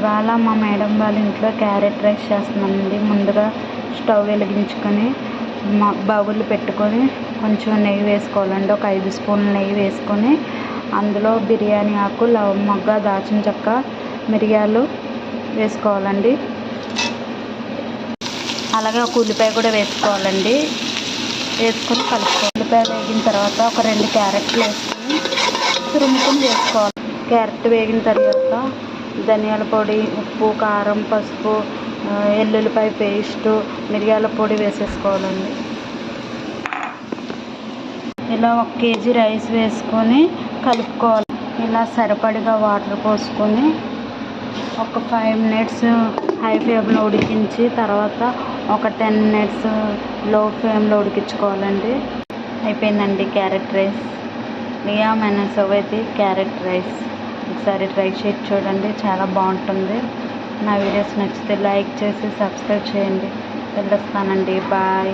ఇవాళ మా మేడం వాళ్ళ ఇంట్లో క్యారెట్ రైస్ చేస్తున్నానండి. ముందుగా స్టవ్ వెలిగించుకొని బౌల్ పెట్టుకొని కొంచెం నెయ్యి వేసుకోవాలండి. ఒక 5 స్పూన్ల నెయ్యి వేసుకొని అందులో బిర్యానీ ఆకు, లవంగ మొగ్గ, దాల్చిన చెక్క, మిరియాలు వేసుకోవాలండి. అలాగే ఒక ఉల్లిపాయ కూడా వేసుకోవాలండి. వేసుకొని కలుపుకోవాలి. ఉల్లిపాయ వేగిన తర్వాత ఒక 2 క్యారెట్లు వేసుకొని తురుముకొని వేసుకోవాలి. క్యారెట్ వేగిన తర్వాత ధనియాల పొడి, ఉప్పు, కారం, పసుపు, ఎల్లుల్లిపాయ పేస్టు, మిరియాల పొడి వేసేసుకోవాలండి. ఇలా 1 కేజీ రైస్ వేసుకొని కలుపుకోవాలి. ఇలా సరిపడిగా వాటర్ పోసుకొని ఒక 5 మినిట్స్ హై ఫ్లేమ్లో ఉడికించి తర్వాత ఒక 10 మినిట్స్ లో ఫ్లేమ్లో ఉడికించుకోవాలండి. అయిపోయిందండి క్యారెట్ రైస్. लिया मैंने सवैती క్యారెట్ రైస్. ఒకసారి ట్రై చేసి చూడండి, చాలా బాగుంటుంది. నా వీడియోస్ నచ్చితే లైక్ చేసి సబ్స్క్రైబ్ చేయండి. వెళ్ళొస్తానండి. బాయ్.